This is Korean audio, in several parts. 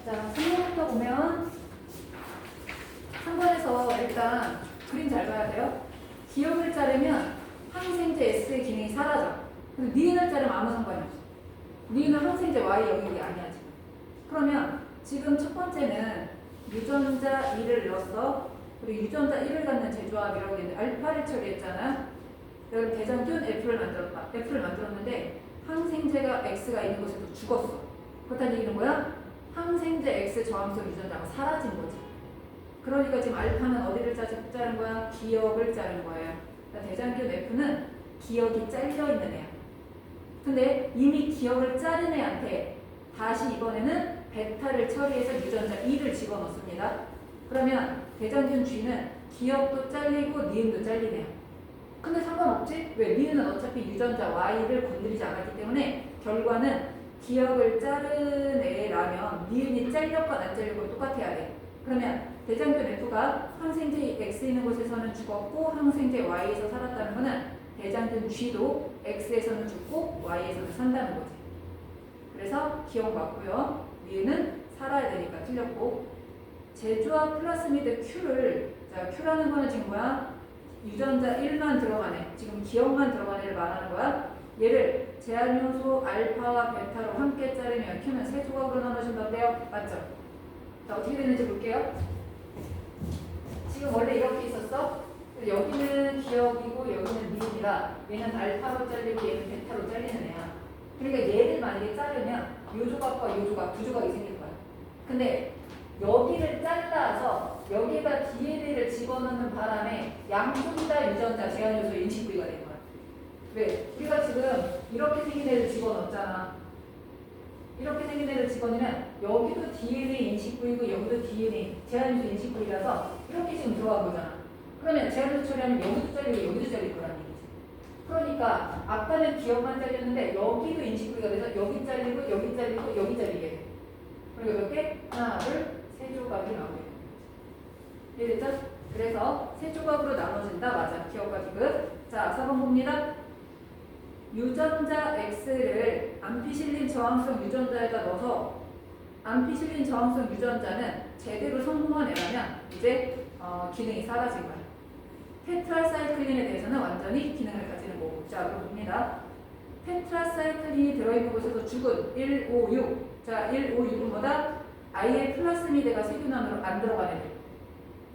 자, 3번부터 보면 3번에서 일단 그림 잘 봐야 돼요. 기억을 자르면 항생제 S의 기능이 사라져. 근데 니은을 자르면 아무 상관이 없어. 니은은 항생제 Y 영역이 아니야 지금. 그러면 지금 첫 번째는 유전자 2를 넣었어. 그리고 유전자 1을 갖는 재조합이라고 했는데 알파를 처리했잖아. 여기 대장균 F를 만들었다. F를 만들었는데 항생제가 X가 있는 곳에도 죽었어. 그렇다는 얘기는 뭐야? 항생제 X 저항성 유전자가 사라진 거지. 그러니까 지금 알파는 어디를 자른 거야? 기억을 자른 거예요. 그러니까 대장균 F는 기억이 잘려 있는 애야. 근데 이미 기억을 자른 애한테 다시 이번에는 베타를 처리해서 유전자 2를 집어넣습니다. 그러면 대장균 G는 기억도 잘리고 니은도 잘리네요. 근데 상관없지? 왜? 니은은 어차피 유전자 Y를 건드리지 않았기 때문에 결과는 기억을 자른 애라면 니은이 잘렸건 안 잘렸건 똑같아야 돼. 그러면 대장균 F가 항생제 X 있는 곳에서는 죽었고 항생제 Y에서 살았다는 거는 대장균 G도 X에서는 죽고 Y에서는 산다는 거지. 그래서 기억 맞고요. 니은은 살아야 되니까 틀렸고, 재조합 플라스미드 Q를, 자 Q라는 거는 지금 뭐야? 유전자 1만 들어간 애, 지금 기억만 들어간 애를 말하는 거야. 얘를 제한요소 알파와 베타로 함께 자르면 Q는 세 조각으로 나눠준다고요? 맞죠? 자, 어떻게 되는지 볼게요. 지금 원래 이렇게 있었어. 여기는 기억이고 여기는 니은이라 얘는 알파로 잘리고 얘는 베타로 잘리는 애야. 그러니까 얘를 만약에 자르면 요 조각과 요 조각 두 조각이 생길 거야. 근데 여기를 잘라서 여기에다 DNA를 집어넣는 바람에 양쪽 다 유전자 제한요소 인식 부위가 된 거야. 왜? 우리가 지금 이렇게 생긴 애를 집어넣었잖아. 이렇게 생긴 애를 집어넣으면 여기도 DNA 인식 부위고 여기도 DNA 제한요소 인식 부위라서 이렇게 지금 들어간 거잖아. 그러면 제한요소 처리하면 여기도 잘리고 여기도 잘릴 거라는 얘기지. 그러니까 아까는 기억만 잘렸는데 여기도 인식 부위가 돼서 여기 잘리고 여기 잘리고 여기 잘리게 돼. 그리고 이렇게 하나, 둘, 세 조각이 나오게 됩니다. 이해됐죠? 그래서 세 조각으로 나눠진다. 맞아. 기억과 기급. 자, 4번 봅니다. 유전자 X를 암피실린 저항성 유전자에다 넣어서 암피실린 저항성 유전자는 제대로 성공한 애라면 이제 기능이 사라진 거야. 테트라사이클린에 대해서는 완전히 기능을 가지는 거고. 자, 그럼 봅니다. 테트라사이클린이 들어있는 곳에서 죽은 1, 5, 6. 자, 1, 5, 6은 뭐다? 아예 플라스미드가 세균 안으로 안 들어가는 애들.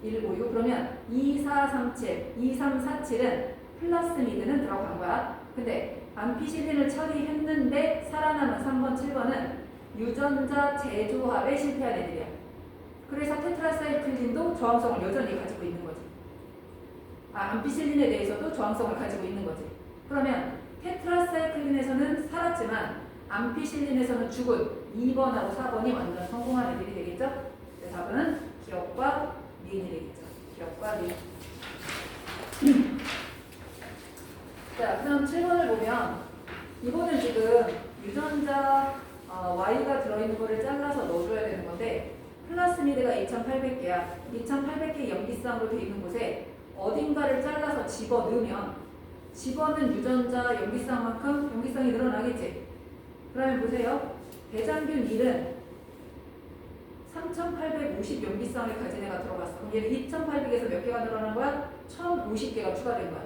1, 5, 6. 그러면 2, 4, 3, 7. 2, 3, 4, 7은 플라스미드는 들어간 거야. 근데 암피실린을 처리했는데 살아남은 3번, 7번은 유전자 재조합에 실패한 애들이야. 그래서 테트라사이클린도 저항성을 여전히 가지고 있는 거지. 암피실린에 대해서도 저항성을 가지고 있는 거지. 그러면 테트라사이클린에서는 살았지만 암피실린에서는 죽은 2번하고 4번이 완전 성공한 애들이 되겠죠? 그래서 답은 기억과 니은이 되겠죠. 기억과 니은. 자, 그럼 7번을 보면 이거는 지금 유전자 Y가 들어있는 거를 잘라서 넣어줘야 되는 건데 플라스미드가 2800개야. 2800개 염기쌍으로 되어 있는 곳에 어딘가를 잘라서 집어넣으면 집어넣은 유전자 염기쌍만큼 염기쌍이 늘어나겠지. 그러면 보세요. 대장균 1은 3850 염기쌍을 가진 애가 들어갔어. 그럼 얘는 2800에서 몇 개가 늘어난 거야? 1050개가 추가된 거야.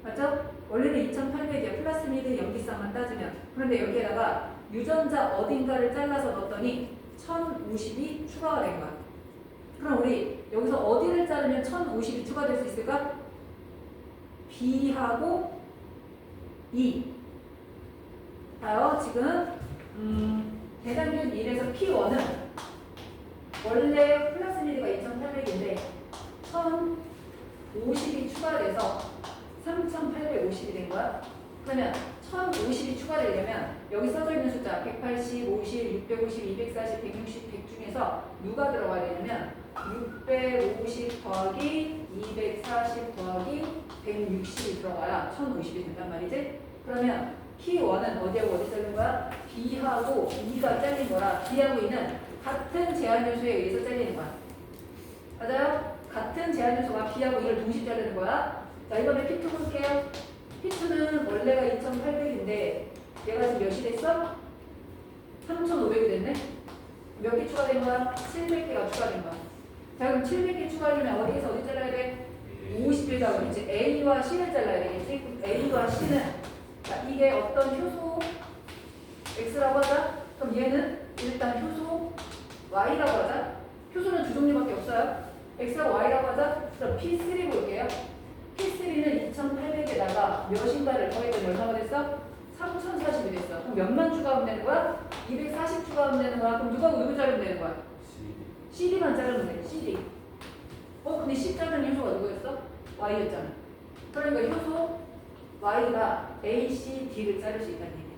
맞죠? 원래는 2800이야. 플라스미드 염기쌍만 따지면. 그런데 여기에다가 유전자 어딘가를 잘라서 넣었더니 1050이 추가가 된 거야. 그럼 우리 여기서 어디를 자르면 1050이 추가될 수 있을까? B하고 E. 봐요. 지금 대장균 1에서 P1은 원래 플라스미드가 2800인데 1050이 추가돼서 3850이 된 거야. 그러면 1050이 추가되려면 여기 써져 있는 숫자 180, 50, 650, 240, 160, 100 중에서 누가 들어가야 되냐면 650 더하기 240 더하기 160이 들어가야 1050이 된단 말이지. 그러면 P1은 어디하고 어디 잘린 거야? B하고 E가 잘린 거라 B하고 E는 같은 제한요소에 의해서 잘리는 거야. 맞아요? 같은 제한요소가 B하고 E를 동시에 자르는 거야. 자, 이번에 P2 볼게요. P2는 원래가 2800인데 얘가 지금 몇이 됐어? 3500이 됐네? 몇 개 추가된 거야? 700개가 추가된 거야. 자, 그럼 700개 추가되면 어디에서 어디 잘라야 돼? 50개가 그렇지. A와 C를 잘라야 되겠지? 그럼 A와 C는 자, 이게 어떤 효소 X라고 하자. 그럼 얘는 일단 효소 Y라고 하자. 효소는 두 종류밖에 없어요. X하고 Y라고 하자. 그럼 P3 볼게요. P3는 2800에다가 몇인가를 더했더니 얼마가 됐어? 3040이 됐어. 그럼 몇만 추가하면 되는 거야? 240 추가하면 되는 거야. 그럼 누구 자르면 되는 거야? CD만 자르면 돼. CD. 근데 C 자르는 효소가 누구였어? Y였잖아. 그러니까 효소 Y가 A, C, D를 자를 수 있다는 얘기야.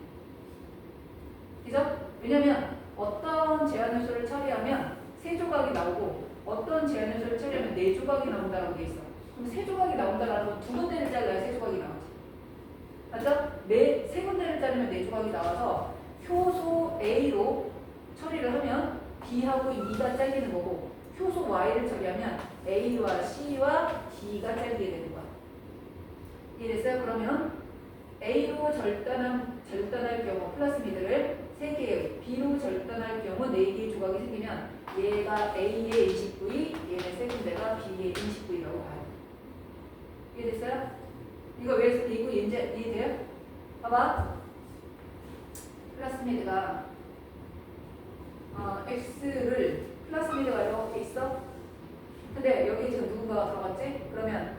그죠? 왜냐면 어떤 제한 요소를 처리하면 세 조각이 나오고 어떤 제한 요소를 처리하면 네 조각이 나온다고 돼 있어. 그럼 세 조각이 나온다라는 건 두 군데를 잘라야 세 조각이 나오지. 맞죠? 세 군데를 자르면 네 조각이 나와서 효소 A로 처리를 하면 B하고 E가 잘리는 거고 효소 Y를 처리하면 A와 C와 D가 잘리게 되는 거야. 이해됐어요? 그러면 A로 절단할 경우 플라스미드를 3개의 B로 절단할 경우 4개의 조각이 생기면 얘가 A의 29위, 얘는 세 군데가 B의 29위라고 봐요. 이해됐어요? 이거 왜 이거 이제 이해돼요? 봐봐. 플라스미드가 X를 플라스미드가 이렇게 있어. 근데 여기 지금 누군가가 들어갔지? 그러면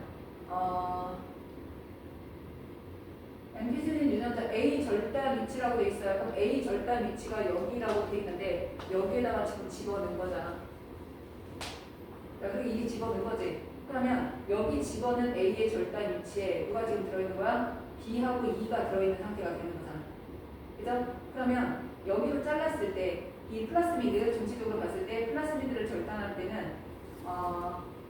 엠피실린 유전자 A 절단 위치라고 돼 있어요. 그럼 A 절단 위치가 여기라고 돼 있는데 여기에다가 지금 집어넣은 거잖아. 자, 그리고 이게 집어넣은 거지. 그러면 여기 집어넣은 A의 절단 위치에 누가 지금 들어있는 거야? B하고 E가 들어있는 상태가 되는 거잖아. 그죠? 그러면 여기로 잘랐을 때 이 플라스미드 전체적으로 봤을 때 플라스미드를 절단할 때는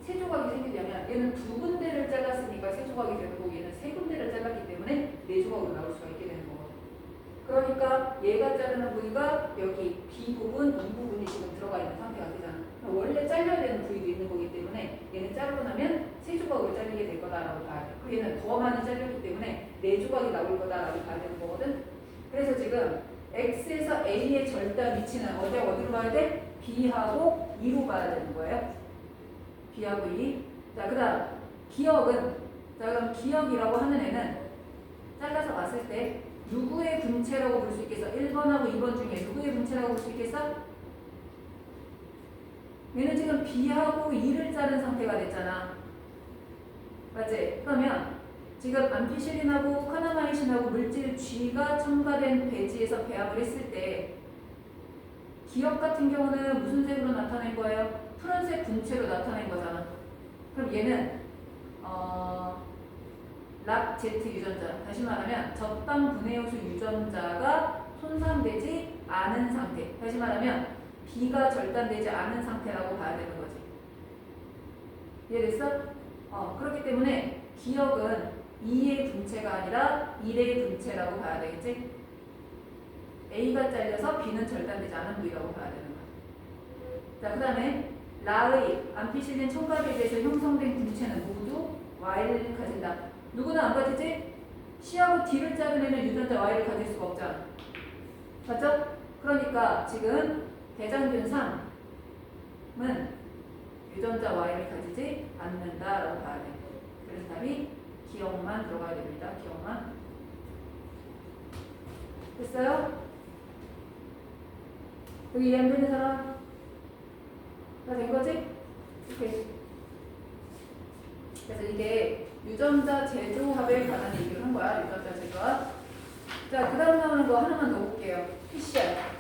세 조각이 생기려면 얘는 두 군데를 잘랐으니까 세 조각이 되는 거고 얘는 세 군데를 잘랐기 때문에 네 조각으로 나올 수가 있게 되는 거거든. 그러니까 얘가 자르는 부위가 여기 B 부분, E 부분이 지금 들어가 있는 상태가 되잖아. 원래 잘려야 되는 부위도 있는 거기 때문에 얘는 자르고 나면 세 조각으로 잘리게 될 거다라고 봐야 돼. 그리고 얘는 더 많이 잘렸기 때문에 네 조각이 나올 거다라고 봐야 되는 거거든. 그래서 지금 X에서 A의 절단 위치는 어디로 봐야 돼? B하고 E로 봐야 되는 거예요. B하고 E. 자, 그 다음 기억은, 자, 그럼 기억이라고 하는 애는 잘라서 봤을 때 누구의 분체라고 볼 수 있겠어? 1번하고 2번 중에 누구의 분체라고 볼 수 있겠어? 얘는 지금 B하고 E를 자른 상태가 됐잖아. 맞지? 그러면 지금 암피시린하고 카나마이신하고 물질 G가 첨가된 배지에서 배합을 했을 때 기억 같은 경우는 무슨 색으로 나타낸 거예요? 푸른색 분체로 나타낸 거잖아. 그럼 얘는 락Z 유전자, 다시 말하면 적당 분해요소 유전자가 손상되지 않은 상태, 다시 말하면 B가 절단되지 않은 상태라고 봐야 되는 거지. 이해됐어? 그렇기 때문에 기억은 2의 분체가 아니라 1의 분체라고 봐야 되겠지? A가 잘려서 B는 절단되지 않은 부위라고 봐야 되는 거야. 자, 그 다음에 라의 암피실린 첨가에 대해서 형성된 분체는 모두 Y를 가진다. 누구나 안 가지지? C하고 D를 자르면 유전자 Y를 가질 수가 없잖아. 맞죠? 그러니까 지금 대장균3은 유전자 Y를 가지지 않는다라고 봐야 돼. 그래서 답이 기억만 들어가야 됩니다. 기억만. 됐어요? 여기 이해 안 되는 사람? 다 된 거지? 오케이. 그래서 이게 유전자 제조합에 관한 얘기를 한 거야. 유전자 제조합. 자, 그 다음 나오는 거 하나만 더 볼게요. PCR.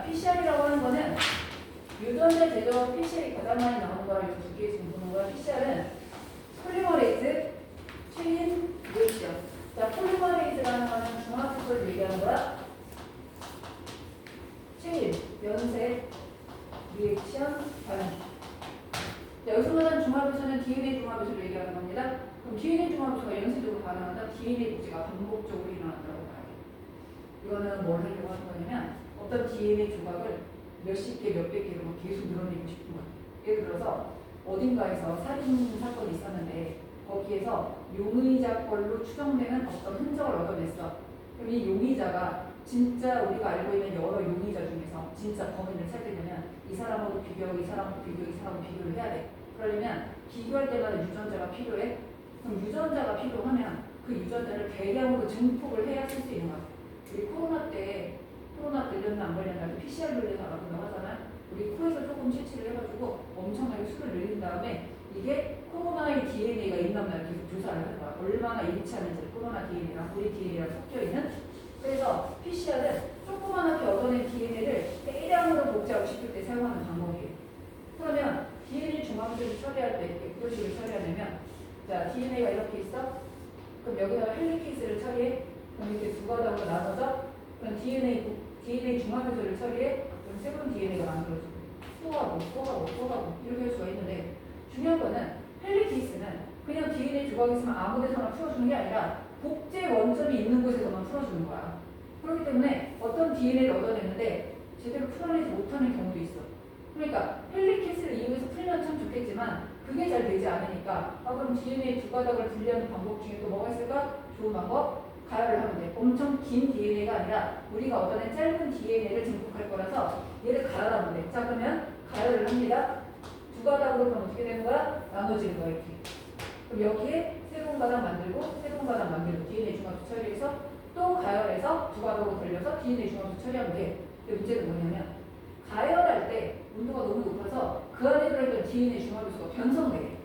PCR이라고 하는 거는 유전자 제조 PCR이 가장 많이 나오는 거랑 이 두 개 지금 보는 거야. PCR은 폴리머레이즈, 체인 리액션. 자, 폴리머레이즈라는 거는 중화표를 얘기하는 거야. 체인, 연쇄, 리액션, 반응. 자, 여기서 말하는 중화표는 DNA 중화표를 얘기하는 겁니다. 그럼 DNA 중화표가 연쇄적으로 반응한다. DNA 복제가 반복적으로 일어난다고 봐야 돼. 이거는 뭘 하려고 하는 거냐면 어떤 DNA 조각을 몇십 개, 몇백 개로 막 계속 늘어내고 싶은 거예요. 예를 들어서 어딘가에서 살인 사건이 있었는데 거기에서 용의자 걸로 추정되는 어떤 흔적을 얻어냈어. 그럼 이 용의자가 진짜 우리가 알고 있는 여러 용의자 중에서 진짜 범인을 찾으려면 이 사람하고 비교하고 이 사람하고 비교하고 이 사람하고 비교를 해야 돼. 그러려면 비교할 때마다 유전자가 필요해. 그럼 유전자가 필요하면 그 유전자를 대량으로 증폭을 해야 쓸 수 있는 거야. 우리 코로나 때 코로나 걸렸나 안 걸렸나 PCR 돌려서 알아본다고 하잖아. 우리 코에서 조금 채취를 해가지고 엄청나게 수를 늘린 다음에 이게 코로나의 DNA가 있나 없나 계속 조사를 하는 거야. 얼마나 일치하는지 코로나 DNA랑 우리 DNA랑 섞여 있는. 그래서 PCR은 조그만하게 얻어낸 DNA를 대량으로 복제하고 싶을 때 사용하는 방법이에요. 그러면 DNA 중앙들을 처리할 때 어떤 식으로 처리하냐면 자 DNA가 이렇게 있어. 그럼 여기다가 헬리케이스를 처리해. 그럼 이렇게 두 가닥으로 나눠서 그럼 DNA 중화교소를 처리해. 그럼 새로운 DNA가 만들어지고 또 하고 이렇게 할 수가 있는데 중요한 거는 헬리케이스는 그냥 DNA 조각이 있으면 아무 데서나 풀어주는 게 아니라 복제 원점이 있는 곳에서만 풀어주는 거야. 그렇기 때문에 어떤 DNA를 얻어냈는데 제대로 풀어내지 못하는 경우도 있어. 그러니까 헬리케이스를 이용해서 풀면 참 좋겠지만 그게 잘 되지 않으니까 그럼 DNA 두 가닥을 분리하는 방법 중에 또 뭐가 있을까? 좋은 방법? 가열을 하면 돼. 엄청 긴 DNA가 아니라 우리가 얻어낸 짧은 DNA를 증폭할 거라서 얘를 가열하면 돼. 자 그러면 가열을 합니다. 두 가닥으로 그럼 어떻게 되는 거야? 나눠지는 거야 이렇게. 그럼 여기에 새로운 가닥 만들고 새로운 가닥 만들고 DNA 중합수 처리해서 또 가열해서 두 가닥으로 돌려서 DNA 중합수 처리하면 돼. 근데 문제는 뭐냐면 가열할 때 온도가 너무 높아서 그 안에 들어있던 DNA 중합수가 변성돼.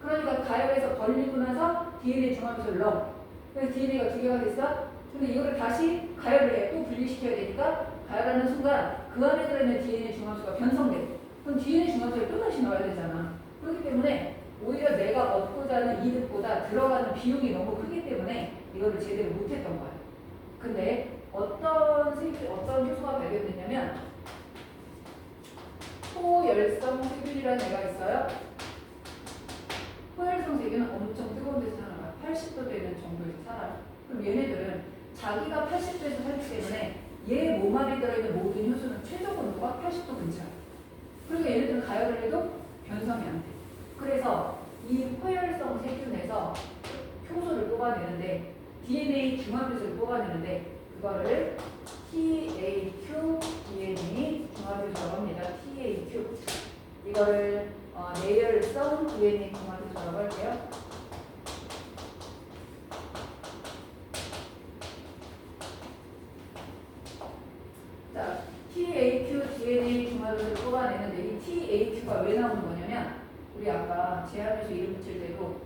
그러니까 가열해서 벌리고 나서 DNA 중합수를 넣어. 그래서 DNA가 두 개가 됐어. 근데 이거를 다시 가열을 해. 또 분리시켜야 되니까 가열하는 순간 그 안에 들어있는 DNA 중합수가 변성돼. 그럼 DNA 중합수를 또다시 넣어야 되잖아. 그렇기 때문에 오히려 내가 얻고자 하는 이득보다 들어가는 비용이 너무 크기 때문에 이거를 제대로 못했던 거야. 근데 어떤 효소가 발견됐냐면 호열성 세균이라는 애가 있어요. 호열성 세균은 엄청 뜨거운 데서 사는 거야. 80도 되는 정도에서 살아요. 그럼 얘네들은 자기가 80도에서 살기 때문에 얘 몸 안에 들어있는 모든 효소는 최저 온도가 80도 근처야. 그러니까 얘네들은 가열을 해도 변성이 안 돼. 그래서 이 호열성 세균에서 효소를 뽑아내는데 DNA 중합효소를 뽑아내는데 그거를 TAQ DNA 중합효소라고 합니다. TAQ 이거를 내열성 DNA 중합효소라고 할게요. 자, TAQ DNA 중합효소를 뽑아내는데 이 TAQ가 왜 나오는 거냐면 우리 아까 제한효소 이름 붙일 때도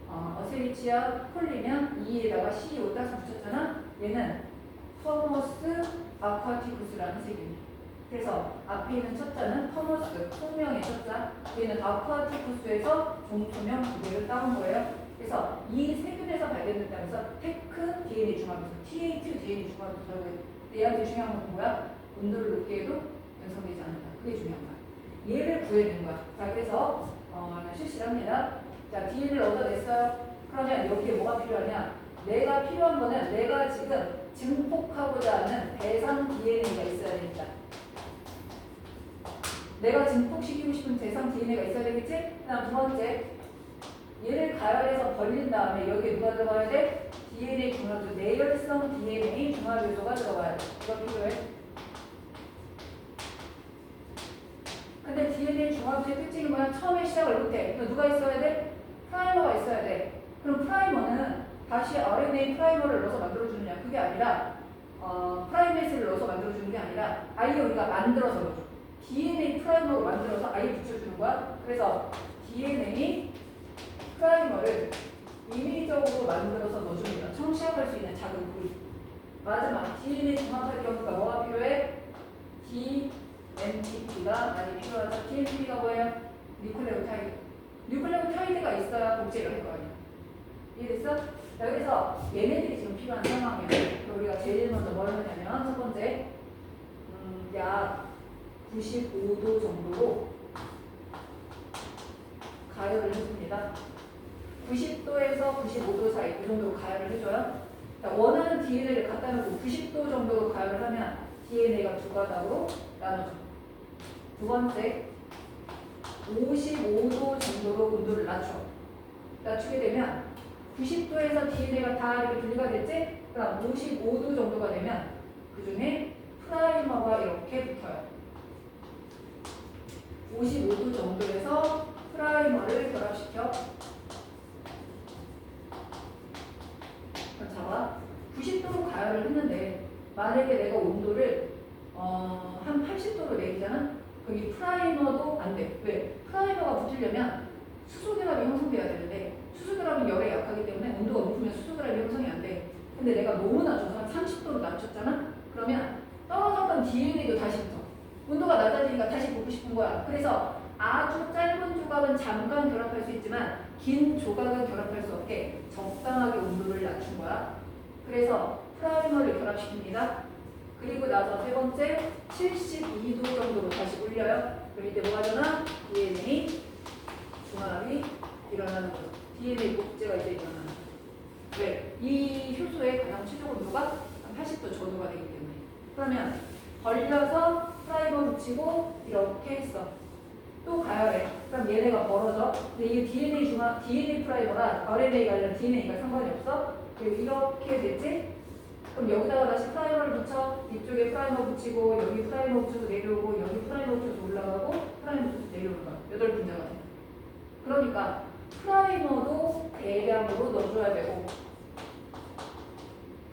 어세리치아 콜리면 E에다가 CO 따서 붙였잖아. 얘는 퍼머스 아쿠아티쿠스라는 세균이에요. 그래서 앞에 있는 첫 자는 퍼머스, 소명의 첫 자, 얘는 아쿠아티쿠스에서 종초명 두 개를 따온 거예요. 그래서 이 세균에서 발견됐다면서 테크 DNA 중합효소, TAQ DNA 중합효소라고 해요. 얘한테 중요한 건 뭐야? 온도를 높게 해도 변성되지 않는다. 그게 중요한 거야. 얘를 구해낸 거야. 자, 그래서 실시를 합니다. 자, DNA를 얻어냈어요. 그러면 여기에 뭐가 필요하냐? 내가 필요한 거는 내가 지금 증폭하고자 하는 대상 DNA가 있어야 됩니다. 내가 증폭시키고 싶은 대상 DNA가 있어야 되겠지? 그다음 두 번째, 얘를 가열해서 벌린 다음에 여기에 누가 들어가야 돼? DNA 중합효소, 내열성 DNA 중합효소가 들어가야 돼. 이거 필요해. 근데 DNA 중합효소의 특징이 뭐야? 처음에 시작을 못해. 그럼 누가 있어야 돼? 프라이머가 있어야 돼. 그럼 프라이머는 다시 RNA 프라이머를 넣어서 만들어주느냐? 그게 아니라 프라이메이스를 넣어서 만들어주는 게 아니라 아예 우리가 만들어서 넣어줘. DNA 프라이머로 만들어서 아예 붙여주는 거야. 그래서 DNA 프라이머를 임의적으로 만들어서 넣어줍니다. 처음 시작할 수 있는 작은 부위. 마지막 DNA 중합할 경우가 뭐가 필요해? DNP가 많이 필요하죠. DNP가 뭐예요? 뉴클레오타이드. 뉴클레오타이드가 있어야 복제를 할 거 아니야. 이해됐어? 자, 그래서 얘네들이 지금 필요한 상황이에요. 그럼 우리가 제일 먼저 뭘 하냐면 첫 번째 약 95도 정도로 가열을 해줍니다. 90도에서 95도 사이 그 정도로 가열을 해줘요. 자, 원하는 DNA를 갖다 놓고 90도 정도로 가열을 하면 DNA가 두 가닥으로 나눠져. 두 번째, 55도 정도로 온도를 낮추게 되면 90도에서 DNA가 다 이렇게 분리가 됐지? 그럼 55도 정도가 되면 그 중에 프라이머가 이렇게 붙어요. 55도 정도에서 프라이머를 결합시켜. 그럼 잡아. 90도로 가열을 했는데 만약에 내가 온도를 한 80도로 내리잖아? 그럼 이 프라이머도 안 돼. 왜? 프라이머가 붙으려면 수소결합이 형성돼야 되는데 수소결합은 열에 약하기 때문에 온도가 높으면 수소결합이 형성이 안 돼. 근데 내가 너무 낮춰서 한 30도로 낮췄잖아? 그러면 떨어졌던 DNA도 다시 붙어. 온도가 낮아지니까 다시 보고 싶은 거야. 그래서 아주 짧은 조각은 잠깐 결합할 수 있지만 긴 조각은 결합할 수 없게 적당하게 온도를 낮춘 거야. 그래서 프라이머를 결합시킵니다. 그리고 나서 세 번째 72도 정도로 다시 올려요. 그럼 이때 뭐가 되나? DNA 중합이 일어나는 거죠. DNA 복제가 이제 일어나는 거죠. 왜? 이 효소의 가장 최종 온도가 한 80도 저도가 되기 때문에. 그러면 벌려서 프라이머 붙이고 이렇게 했어. 또 가열해. 그럼 얘네가 벌어져. 근데 이게 DNA 프라이머라 RNA가 아니라 DNA가 상관이 없어. 그리고 이렇게 됐지? 그럼 여기다가 다시 프라이머를 붙여. 이쪽에 프라이머 붙이고 여기 프라이머 붙여서 내려오고 여기 프라이머 붙여서 올라가고 프라이머 붙여서 내려오는 거야. 8분자가 돼. 그러니까 프라이머도 대량으로 넣어줘야 되고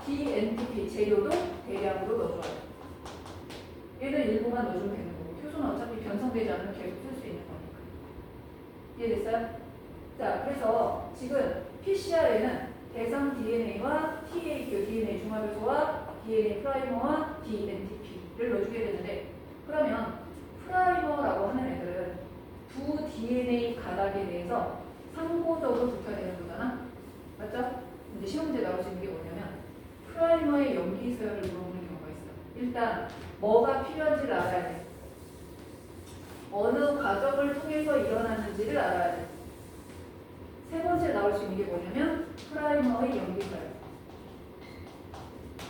DNTP 재료도 대량으로 넣어줘야 돼. 얘는 일부만 넣어주면 되는 거고 효소는 어차피 변성되지 않으면 계속 쓸 수 있는 거니까. 이해됐어요? 자, 그래서 지금 PCR에는 대상 DNA와 TAQ, DNA 중합효소와 DNA 프라이머와 DNTP를 넣어주게 되는데 그러면 프라이머라고 하는 애들은 두 DNA 가닥에 대해서 상호적으로 붙어야 되는 거잖아. 맞죠? 이제 시험 문제 나올 수 있는 게 뭐냐면 프라이머의 염기 서열을 물어보는 경우가 있어. 일단 뭐가 필요한지를 알아야 돼. 어느 과정을 통해서 일어나는지를 알아야 돼. 세 번째 나올 수 있는 게 뭐냐면 프라이머의 염기서열.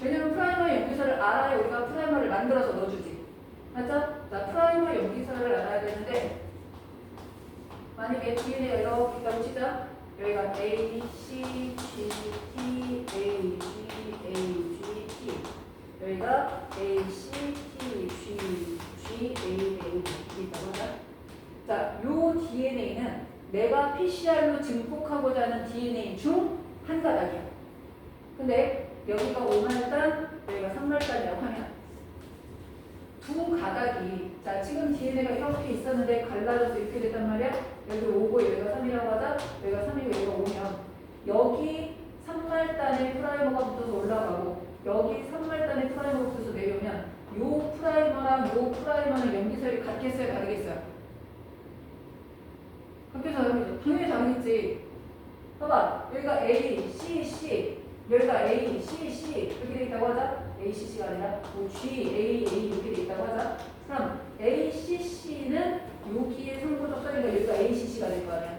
왜냐면 프라이머의 염기서열을 알아야 우리가 프라이머를 만들어서 넣어주지. 맞죠? 자, 프라이머 염기서열을 알아야 되는데 만약에 DNA가 이렇게 있다고 치자. 여기가 A, C, G, T, A, G, A, G, T. 여기가 A, C, T, G, G, A, A, T 있다고 하자. 자, 요 DNA는 내가 PCR로 증폭하고자 하는 DNA 중 한 가닥이야. 근데 여기가 5말단, 여기가 3말단이라고 하면 두 가닥이 자 지금 DNA가 이렇게 있었는데 갈라져서 이렇게 됐단 말이야. 여기 5고 여기가 3이라고 하자. 여기가 3이고 여기가 5면 여기 3말단에 프라이머가 붙어서 올라가고 여기 3말단에 프라이머가 붙어서 내려오면 요 프라이머랑 요 프라이머는 염기서열이 같겠어요? 다르겠어요? 같겠어요? 당연히 다르겠지. 봐봐. 여기가 A, C, C 여기가 A, C, C 이렇게 돼 있다고 하자. A, C, C가 아니라 G, A, A 이렇게 돼 있다고 하자. 그럼 A, C, C는 여기에 상호적 서니까 여기가 A, C, C가 될 거 아니야.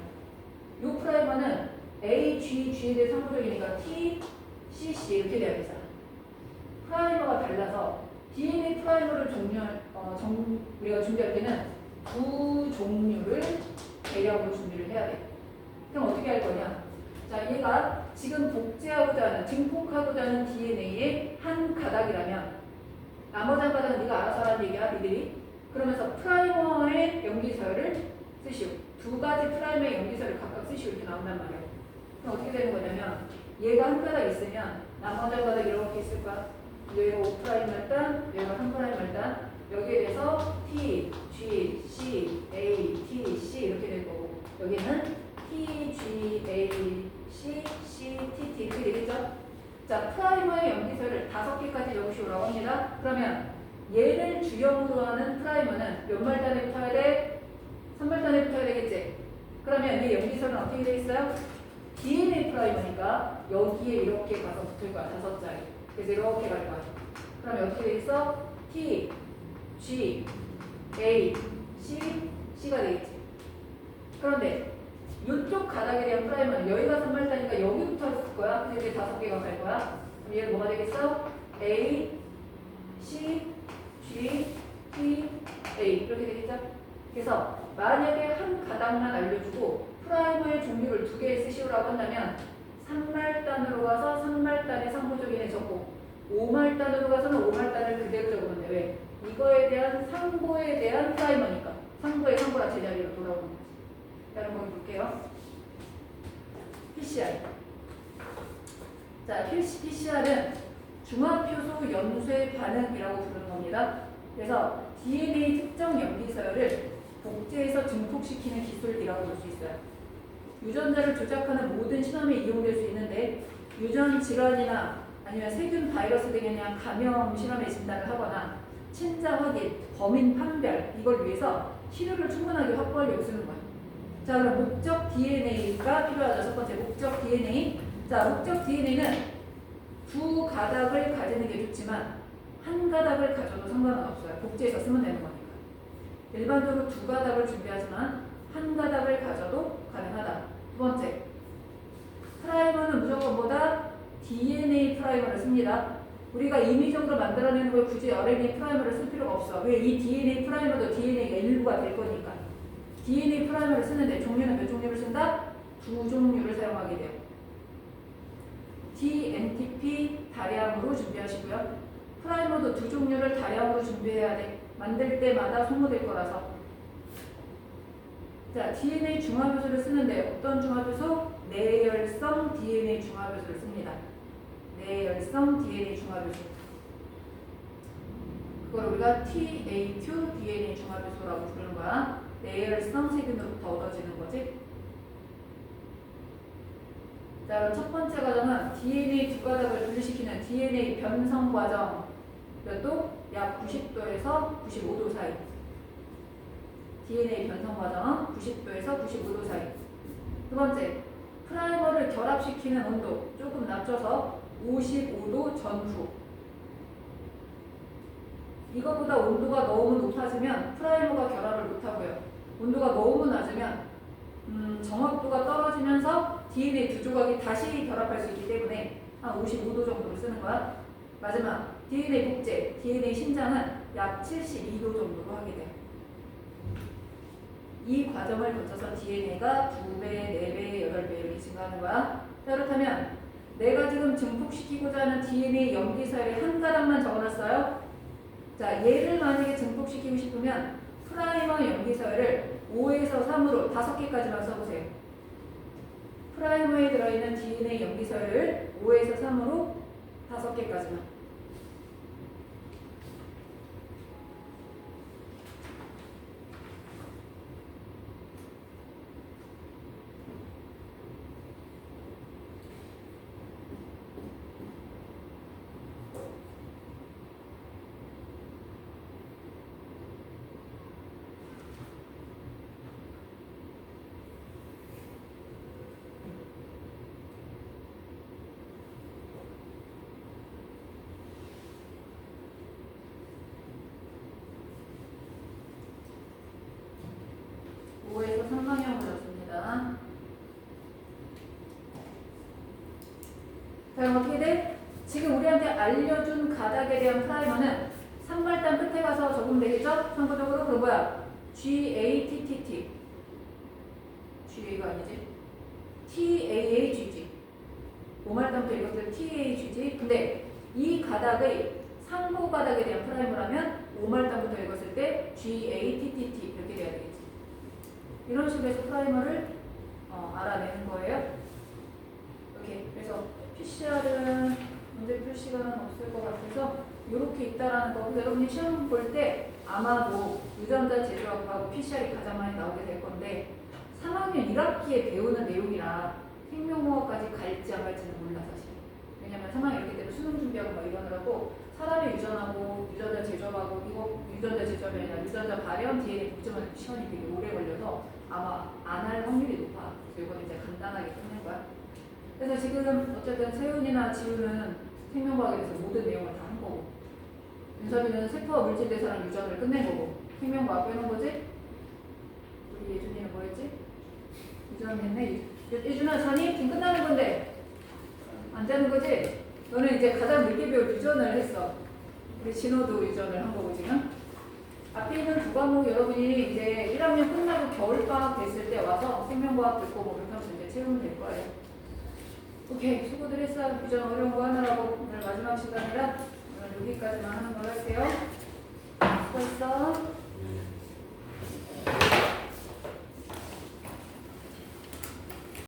요 프라이머는 A, G, G에 대해 상호적이니까 T, C, C 이렇게 돼야 되잖아. 프라이머가 달라서 DNA 프라이머를 우리가 준비할 때는 두 종류를 대량으로 준비를 해야 돼. 그럼 어떻게 할 거냐? 자, 얘가 지금 복제하고자 하는, 증폭하고자 하는 DNA의 한 가닥이라면 나머지 한 가닥은 네가 알아서 하라는 얘기야, 니들이. 그러면서 프라이머의 염기서열을 쓰시오. 두 가지 프라이머의 염기서열을 각각 쓰시오. 이렇게 나온단 말이야. 그럼 어떻게 되는 거냐면 얘가 한 가닥 있으면 나머지 한 가닥 이렇게 있을 거야. 여기가 5'말단, 여기가 3'말단. 여기에 대해서 T, G, C, A, T, C 이렇게 될 거고 여기는 T, G, A, C, C, T, T 이렇게 되겠죠? 자, 프라이머의 염기서열을 5개까지 적으시오라고 합니다. 그러면 얘를 주형으로 하는 프라이머는 몇 말단에 붙어야 돼? 3말단에 붙어야 되겠지? 그러면 얘 염기서열은 어떻게 돼 있어요? DNA 프라이머니까 여기에 이렇게 가서 붙을 거야. 5자리. 그래서 이렇게 갈 거야. 그러면 어떻게 돼 있어? T, G, A, C, C가 되겠지. 그런데 이쪽 가닥에 대한 프라이머는 여기가 3말단이니까 여기 붙어 있을 거야. 근데 이제 5개가 갈 거야. 그럼 얘는 뭐가 되겠어? A, C, G, T, A 이렇게 되겠죠? 그래서 만약에 한 가닥만 알려주고 프라이머의 종류를 두 개 쓰시오라고 한다면 3말단으로 가서 3말단의 상호적인에 적고 5말단으로 가서는 5말단을 그대로 적으면 돼. 왜? 이거에 대한 상고에 대한 프라이머니까 상고의 상고라 제자리로 돌아오는 거지. 여러분 거기 볼게요. PCR. 자, PCR은 중화효소 연쇄 반응이라고 부르는 겁니다. 그래서 DNA 특정 염기서열을 복제해서 증폭시키는 기술이라고 볼 수 있어요. 유전자를 조작하는 모든 실험에 이용될 수 있는데 유전 질환이나 아니면 세균 바이러스 등에 대한 감염 실험에 진단을 하거나 친자 확인, 범인 판별 이걸 위해서 시료를 충분하게 확보하려고 쓰는 거예요. 자, 그럼 목적 DNA가 필요하죠. 첫 번째 목적 DNA. 자, 목적 DNA는 두 가닥을 가지는 게 좋지만 한 가닥을 가져도 상관은 없어요. 복제해서 쓰면 되는 거니까. 일반적으로 두 가닥을 준비하지만 한 가닥을 가져도 가능하다. 두 번째, 프라이머는 무조건 뭐다? DNA 프라이머를 씁니다. 우리가 임의적으로 만들어내는 걸 굳이 RNA 프라이머를 쓸 필요가 없어. 왜? 이 DNA 프라이머도 DNA가 일부가 될 거니까. DNA 프라이머를 쓰는데 종류는 몇 종류를 쓴다? 두 종류를 사용하게 돼요. DNTP 다량으로 준비하시고요. 프라이머도 두 종류를 다량으로 준비해야 돼. 만들 때마다 소모될 거라서. 자, DNA 중화효소를 쓰는데 어떤 중화효소? 내열성 DNA 중화효소를 씁니다. 내열성 DNA 중화효소. 그걸 우리가 TAQ DNA 중화효소라고 부르는 거야. 내열성 세균으로부터 얻어지는 거지. 자, 그럼 첫 번째 과정은 DNA 두 가닥을 분리시키는 DNA 변성 과정. 몇 도? 약 90도에서 95도 사이. DNA 변성 과정은 90도에서 95도 사이. 두 번째, 프라이머를 결합시키는 온도 조금 낮춰서 55도 전후. 이거보다 온도가 너무 높아지면 프라이머가 결합을 못하고요. 온도가 너무 낮으면 정확도가 떨어지면서 DNA 두 조각이 다시 결합할 수 있기 때문에 한 55도 정도를 쓰는 거야. 마지막, DNA 복제, DNA 신장은 약 72도 정도로 하게 돼요. 이 과정을 거쳐서 DNA가 2배, 4배, 8배 이렇게 증가하는 거야. 자, 그렇다면 내가 지금 증폭시키고자 하는 DNA 염기서열의 한 가닥만 적어놨어요. 자, 얘를 만약에 증폭시키고 싶으면 프라이머 염기서열을 5에서 3으로 5개까지만 써보세요. 프라이머에 들어있는 DNA 염기서열을 5에서 3으로 5개까지만. 상방향으로 줬습니다. 자, 그럼 어떻게 돼? 지금 우리한테 알려준 가닥에 대한 프라이머는 3말단 끝에 가서 적으면 되겠죠? 참고적으로 그럼 뭐야? GATTT GA가 아니지? TAAGG 5말단부터 읽었을 때 TAAGG. 근데 이 가닥의 상호 가닥에 대한 프라이머라면 5말단부터 읽었을 때 GATTT 이렇게 돼야 되겠지. 이런 식으로 해서 프라이머를 알아내는 거예요. 이렇게. 그래서 PCR은 문제 풀 시간은 없을 것 같아서 이렇게 있다라는 거. 여러분이 시험 볼 때 아마도 유전자 제조학하고 PCR이 가장 많이 나오게 될 건데 3학년 1학기에 배우는 내용이라 생명공학까지 갈지 안 갈지는 몰라 사실. 왜냐면 3학년 이렇게 되면 수능 준비하고 막 이러느라고 사람의 유전하고 유전자 제조하고 이거 유전자 제조이 아니라 유전자 발현 DNA 복제만 시간이 되게 오래 걸려서 아마 안 할 확률이 높아. 그래서 이건 이제 간단하게 끝낸 거야. 그래서 지금 어쨌든 세훈이나 지우는 생명과학에 대해서 모든 내용을 다 한 거고 윤섭이는 세포와 물질 대사랑 유전을 끝낸 거고 생명과학 빼는 거지. 우리 예준이는 뭐 했지? 유전 했네. 예준아 자니? 지금 끝나는 건데 안 되는 거지? 너는 이제 가장 늦게 배울 유전을 했어. 우리 진호도 유전을 한 거고 지금. 앞에 있는 두 과목 여러분이 이제 1학년 끝나고 겨울방학 됐을 때 와서 생명과학 듣고 뭐 그렇게 하면서 이제 채우면 될 거예요. 오케이, 수고들 했어. 유전 어려운 거 하느라고 오늘 마지막 시간이라 오늘 여기까지만 하는 걸로 할게요. 수고했어.